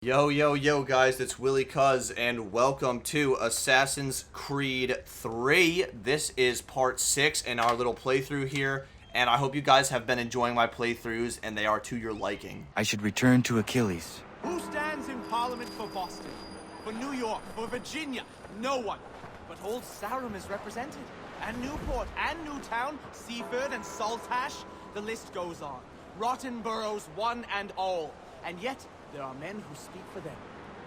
Yo, guys, it's Willie Cuz, and welcome to Assassin's Creed 3. This is part 6 in our little playthrough here, and I hope you guys have been enjoying my playthroughs, and they are to your liking. I should return to Achilles. Who stands in Parliament for Boston? For New York? For Virginia? No one. But Old Sarum is represented. And Newport, and Newtown, Seaford, and Saltash. The list goes on. Rotten boroughs, one and all. And yet, there are men who speak for them.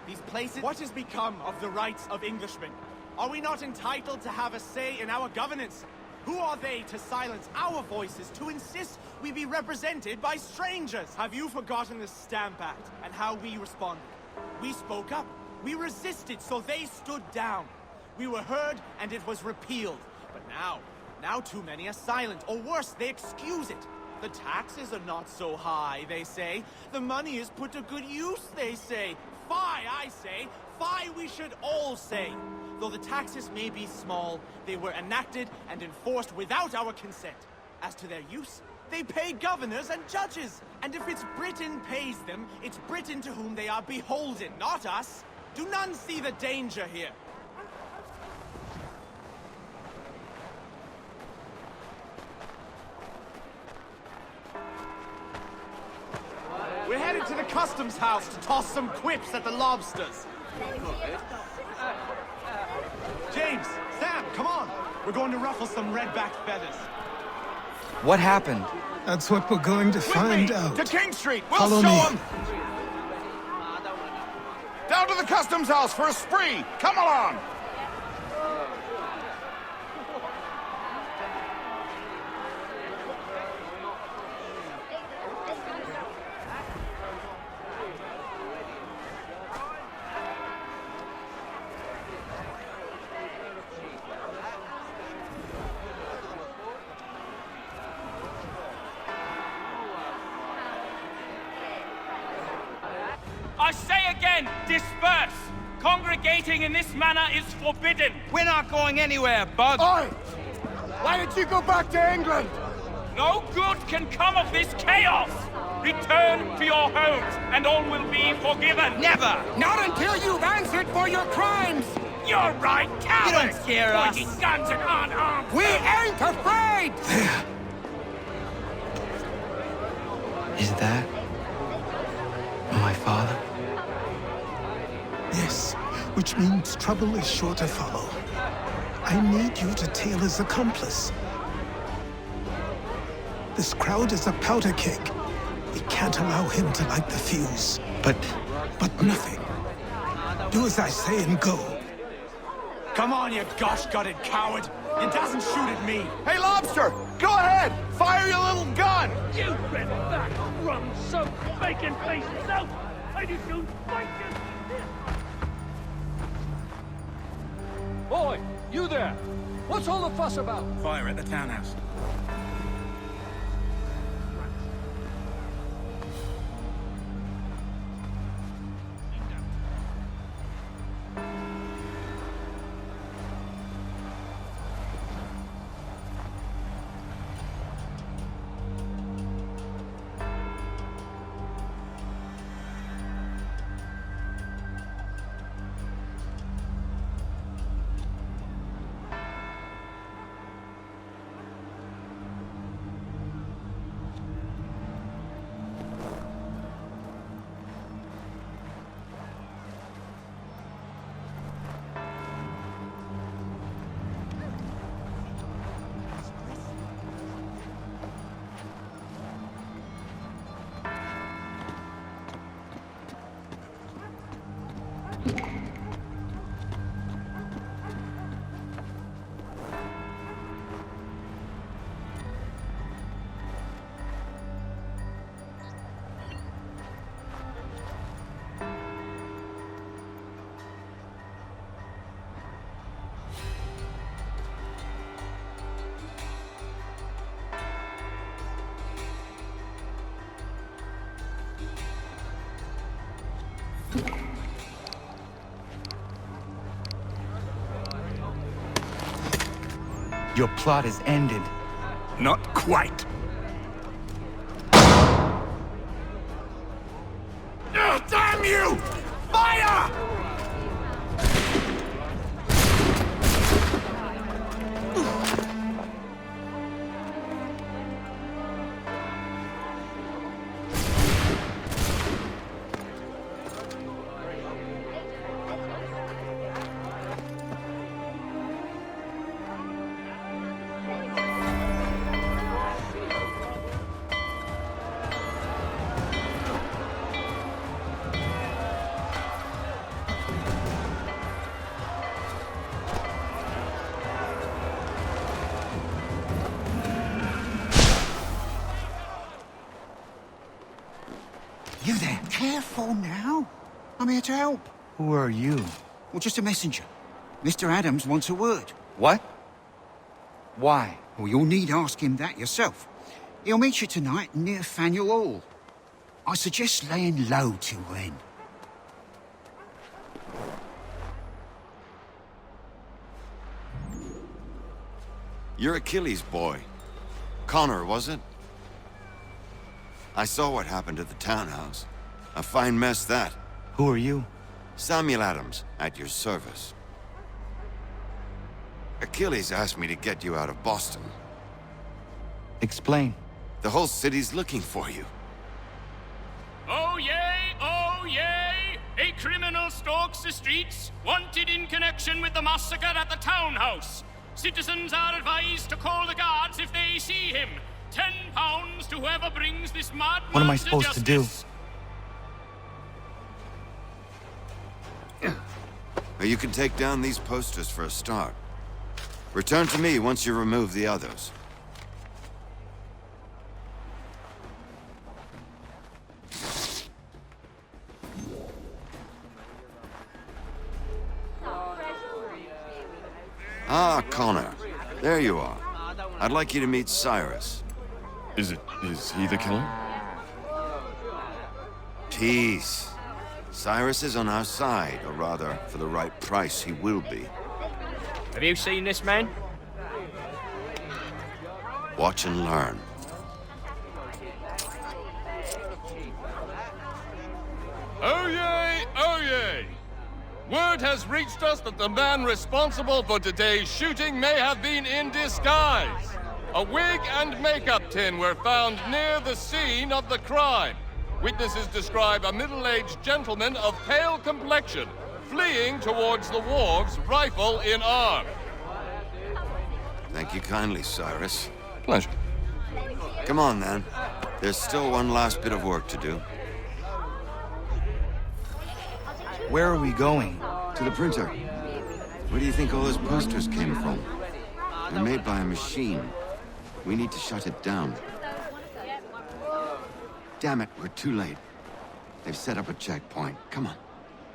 These places... What has become of the rights of Englishmen? Are we not entitled to have a say in our governance? Who are they to silence our voices, to insist we be represented by strangers? Have you forgotten the Stamp Act and how we responded? We spoke up. We resisted, so they stood down. We were heard, and it was repealed. But now too many are silent, or worse, they excuse it. The taxes are not so high, they say. The money is put to good use, they say. Fie, I say. Fie, we should all say. Though the taxes may be small, they were enacted and enforced without our consent. As to their use, they pay governors and judges. And if it's Britain pays them, it's Britain to whom they are beholden, not us. Do none see the danger here? We're headed to the customs house to toss some quips at the lobsters. James, Sam, come on. We're going to ruffle some red-backed feathers. What happened? That's what we're going to find out. To King Street! We'll Follow show me. them! Down to the customs house for a spree! Come along! I say again, disperse! Congregating in this manner is forbidden! We're not going anywhere, Bug. Oi! Why did you go back to England? No good can come of this chaos! Return to your homes, and all will be forgiven! Never! Not until you've answered for your crimes! You're right, cowards! You don't scare us. Pointing guns and unarmed! We ain't afraid! There. Is that my father? Yes, which means trouble is sure to follow. I need you to tail his accomplice. This crowd is a powder keg. We can't allow him to light the fuse. But Nothing. Do as I say and go. Come on, you gosh-gutted coward. It doesn't shoot at me. Hey, Lobster! Go ahead! Fire your little gun! You red back, rum-soaked, bacon-faced self! I did you fight you! Boy, you there! What's all the fuss about? Fire at the townhouse. your plot is ended. Not quite. Damn you! Fire! You there? Careful now. I'm here to help. Who are you? Well, just a messenger. Mr. Adams wants a word. What? Why? Well, you'll need ask him that yourself. He'll meet you tonight near Faneuil Hall. I suggest laying low till then. You're Achilles' boy. Connor, was it? I saw what happened at the townhouse. A fine mess, that. Who are you? Samuel Adams, at your service. Achilles asked me to get you out of Boston. Explain. The whole city's looking for you. Oh yay, oh yay! A criminal stalks the streets, wanted in connection with the massacre at the townhouse. Citizens are advised to call the guards if they see him. £10 to whoever brings this madman. What am I supposed to do? Or you can take down these posters for a start. Return to me once you remove the others. Ah, Connor. There you are. I'd like you to meet Cyrus. Is he the killer? Peace. Cyrus is on our side, or rather, for the right price, he will be. Have you seen this man? Watch and learn. Oh yay, oh yay! Word has reached us that the man responsible for today's shooting may have been in disguise. A wig and makeup tin were found near the scene of the crime. Witnesses describe a middle-aged gentleman of pale complexion fleeing towards the wharves, rifle in arm. Thank you kindly, Cyrus. Pleasure. Come on, then. There's still one last bit of work to do. Where are we going? To the printer. Where do you think all those posters came from? They're made by a machine. We need to shut it down. Damn it, we're too late. They've set up a checkpoint. Come on.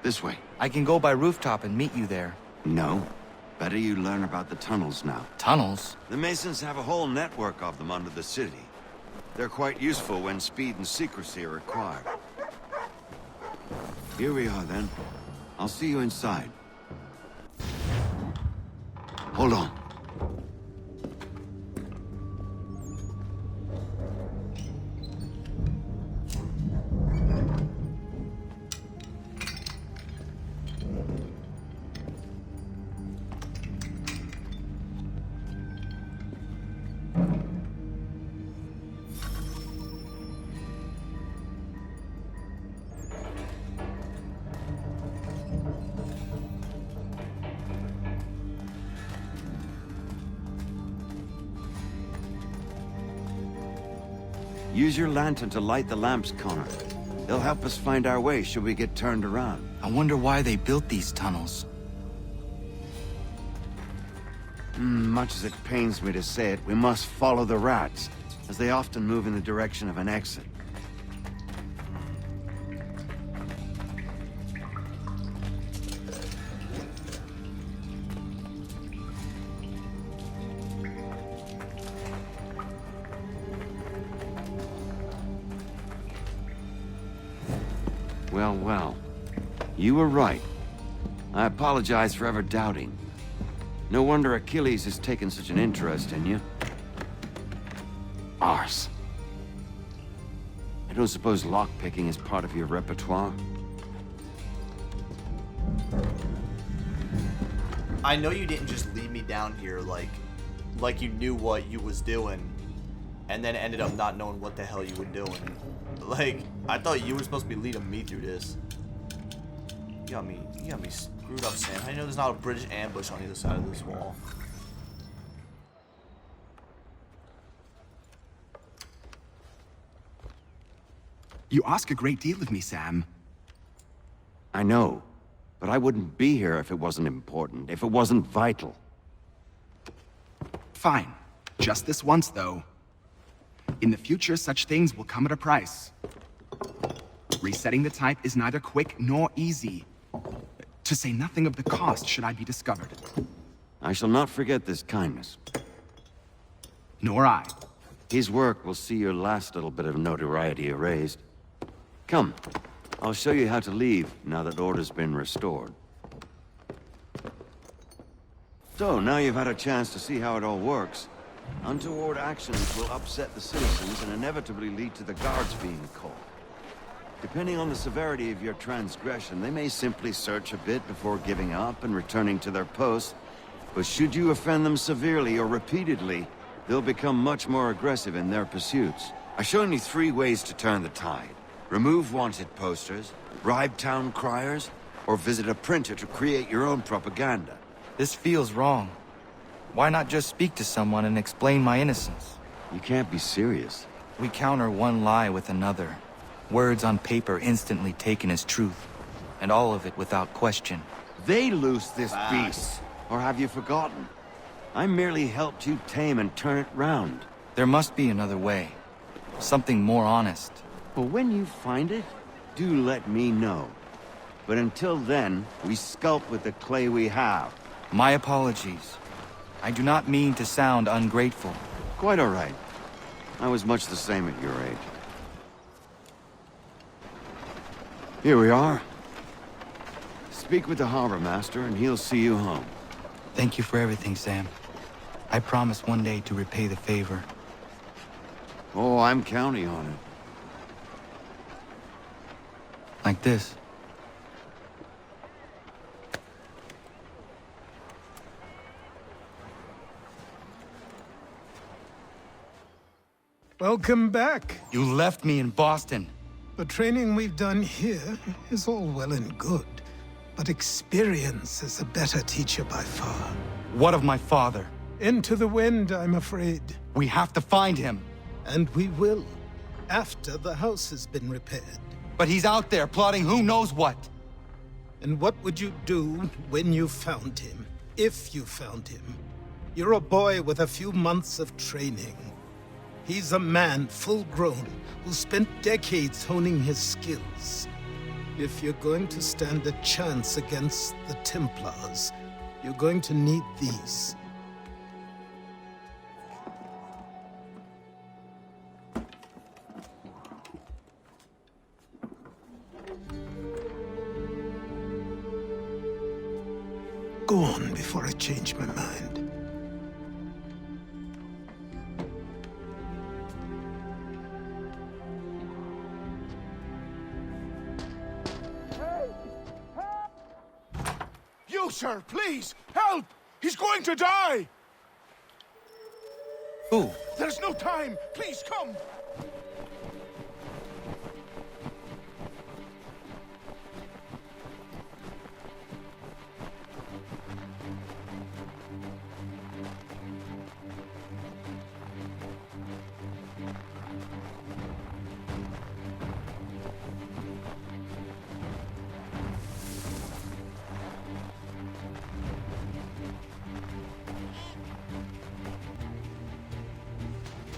This way. I can go by rooftop and meet you there. No. Better you learn about the tunnels now. Tunnels? The Masons have a whole network of them under the city. They're quite useful when speed and secrecy are required. Here we are, then. I'll see you inside. Hold on. Use your lantern to light the lamps, Connor. They'll help us find our way should we get turned around. I wonder why they built these tunnels. Much as it pains me to say it, we must follow the rats, as they often move in the direction of an exit. Well, well. You were right. I apologize for ever doubting. No wonder Achilles has taken such an interest in you. Arse. I don't suppose lockpicking is part of your repertoire? I know you didn't just lead me down here like you knew what you was doing, and then ended up not knowing what the hell you were doing. Like, I thought you were supposed to be leading me through this. You got me screwed up, Sam. How do you know there's not a British ambush on either side of this wall? You ask a great deal of me, Sam. I know, but I wouldn't be here if it wasn't important, if it wasn't vital. Fine. Just this once, though. In the future, such things will come at a price. Resetting the type is neither quick nor easy. To say nothing of the cost should I be discovered. I shall not forget this kindness. Nor I. His work will see your last little bit of notoriety erased. Come, I'll show you how to leave now that order's been restored. So, now you've had a chance to see how it all works. Untoward actions will upset the citizens and inevitably lead to the guards being called. Depending on the severity of your transgression, they may simply search a bit before giving up and returning to their posts. But should you offend them severely or repeatedly, they'll become much more aggressive in their pursuits. I've shown you 3 ways to turn the tide. Remove wanted posters, bribe town criers, or visit a printer to create your own propaganda. This feels wrong. Why not just speak to someone and explain my innocence? You can't be serious. We counter one lie with another. Words on paper instantly taken as truth. And all of it without question. They loose this beast. Or have you forgotten? I merely helped you tame and turn it round. There must be another way. Something more honest. Well, when you find it, do let me know. But until then, we sculpt with the clay we have. My apologies. I do not mean to sound ungrateful. Quite all right. I was much the same at your age. Here we are. Speak with the harbor master and he'll see you home. Thank you for everything, Sam. I promise one day to repay the favor. Oh, I'm counting on it. Like this. Welcome back. You left me in Boston. The training we've done here is all well and good, but experience is a better teacher by far. What of my father? Into the wind, I'm afraid. We have to find him. And we will, after the house has been repaired. But he's out there plotting who knows what. And what would you do when you found him? If you found him? You're a boy with a few months of training. He's a man full grown who spent decades honing his skills. If you're going to stand a chance against the Templars, you're going to need these. Go on before I change my mind. You, sir, please, help! He's going to die! Who? There's no time! Please, come!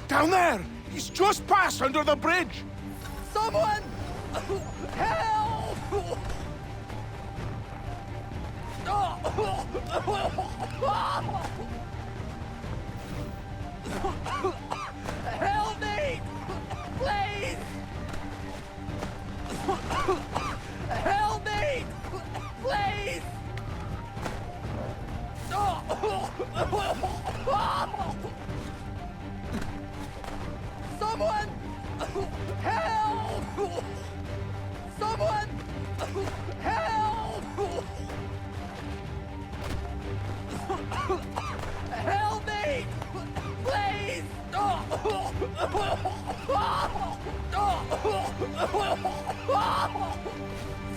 Down there! He's just passed under the bridge! Someone! Help! Help me! Please! Help me! Please! Someone! Help! Someone! Help!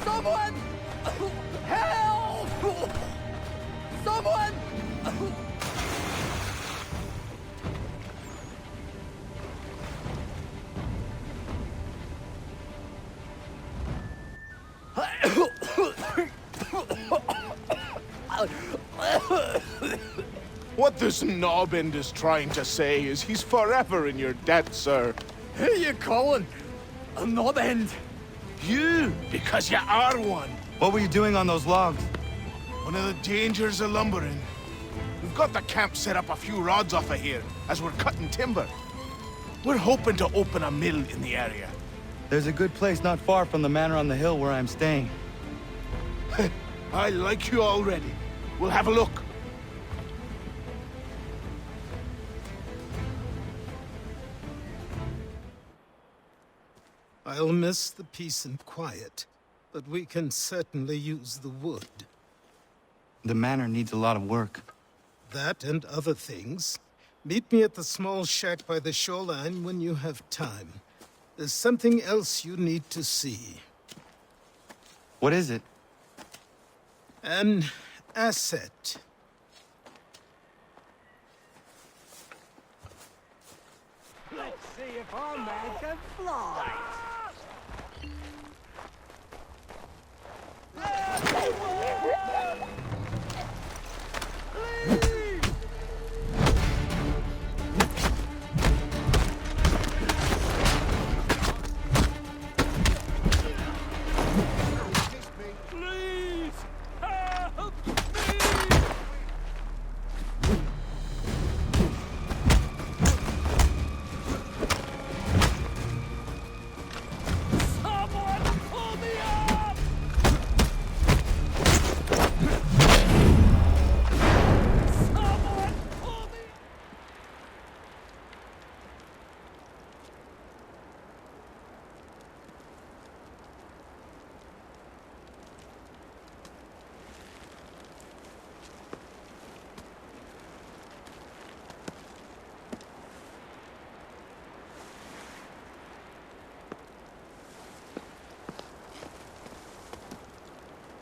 Someone! Help! Someone! What this knobbend is trying to say is he's forever in your debt, sir. Who you calling? A knob end? You, because you are one. What were you doing on those logs? One of the dangers of lumbering. We've got the camp set up a few rods off of here, as we're cutting timber. We're hoping to open a mill in the area. There's a good place not far from the manor on the hill where I'm staying. I like you already. We'll have a look. I'll miss the peace and quiet, but we can certainly use the wood. The manor needs a lot of work. That and other things. Meet me at the small shack by the shoreline when you have time. There's something else you need to see. What is it? An asset. Let's see if our man can fly.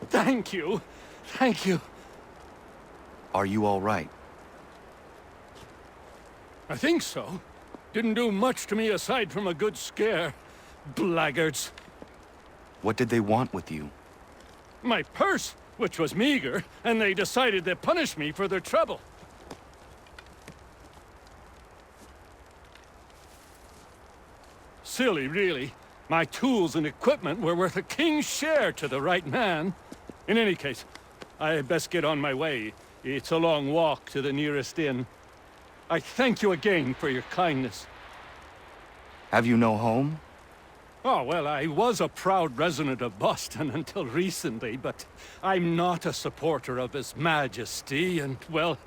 Thank you. Thank you. Are you all right? I think so. Didn't do much to me aside from a good scare. Blackguards. What did they want with you? My purse, which was meager, and they decided to punish me for their trouble. Silly, really. My tools and equipment were worth a king's share to the right man. In any case, I had best get on my way. It's a long walk to the nearest inn. I thank you again for your kindness. Have you no home? Oh, well, I was a proud resident of Boston until recently, but I'm not a supporter of His Majesty, and, well,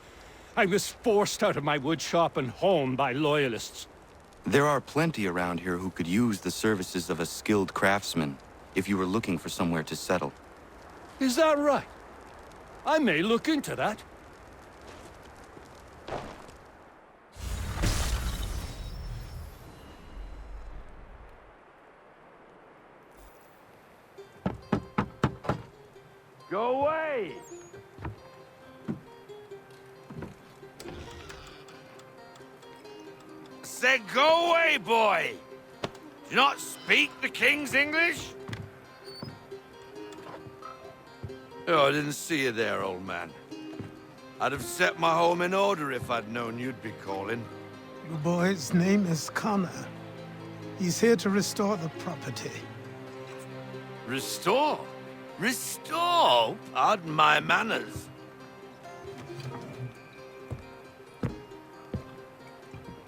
I was forced out of my woodshop and home by loyalists. There are plenty around here who could use the services of a skilled craftsman, if you were looking for somewhere to settle. Is that right? I may look into that. Go away! Say, go away, boy! Do you not speak the King's English? Oh, I didn't see you there, old man. I'd have set my home in order if I'd known you'd be calling. The boy's name is Connor. He's here to restore the property. Restore? Restore? Pardon my manners.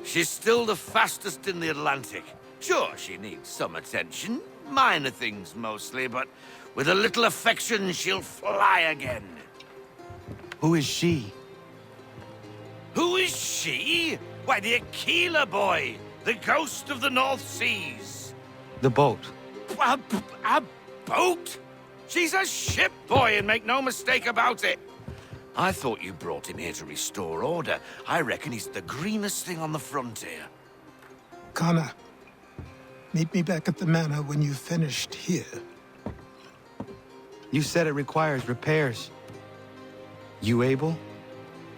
She's still the fastest in the Atlantic. Sure, she needs some attention. Minor things mostly, but with a little affection, she'll fly again. Who is she? Who is she? Why, the Aquila boy, the ghost of the North Seas. The boat. A boat? She's a ship boy, and make no mistake about it. I thought you brought him here to restore order. I reckon he's the greenest thing on the frontier. Connor, Meet me back at the manor when you've finished here. You said it requires repairs. You able?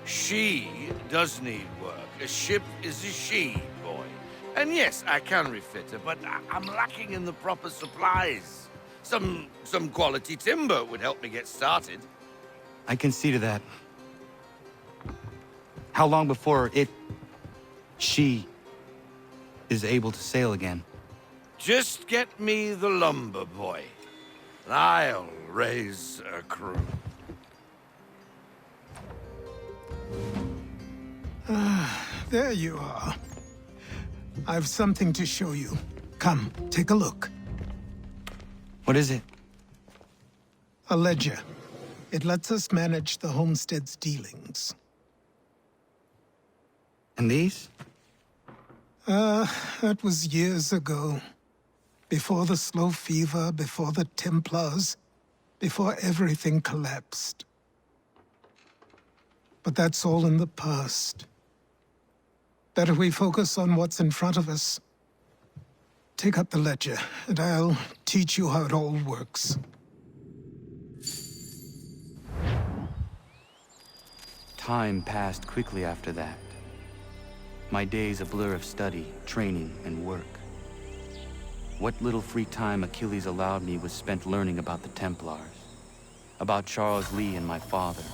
She does need work. A ship is a she, boy. And yes, I can refit her, but I'm lacking in the proper supplies. Some quality timber would help me get started. I can see to that. How long before she is able to sail again? Just get me the lumber, boy. And I'll raise a crew. There you are. I've something to show you. Come, take a look. What is it? A ledger. It lets us manage the homestead's dealings. And these? That was years ago. Before the slow fever, before the Templars, before everything collapsed. But that's all in the past. Better we focus on what's in front of us. Take up the ledger, and I'll teach you how it all works. Time passed quickly after that. My days a blur of study, training, and work. What little free time Achilles allowed me was spent learning about the Templars, about Charles Lee and my father.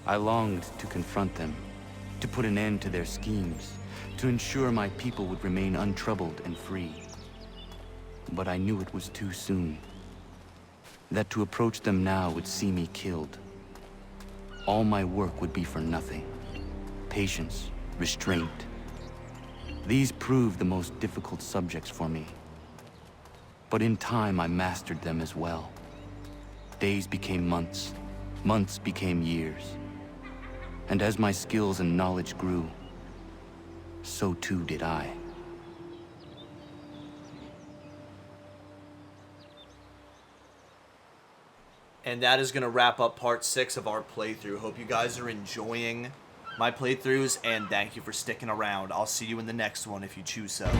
I longed to confront them, to put an end to their schemes, to ensure my people would remain untroubled and free. But I knew it was too soon, that to approach them now would see me killed. All my work would be for nothing. Patience, restraint. These proved the most difficult subjects for me. But in time, I mastered them as well. Days became months, months became years. And as my skills and knowledge grew, so too did I. And that is going to wrap up part 6 of our playthrough. Hope you guys are enjoying my playthroughs, and thank you for sticking around. I'll see you in the next one if you choose so.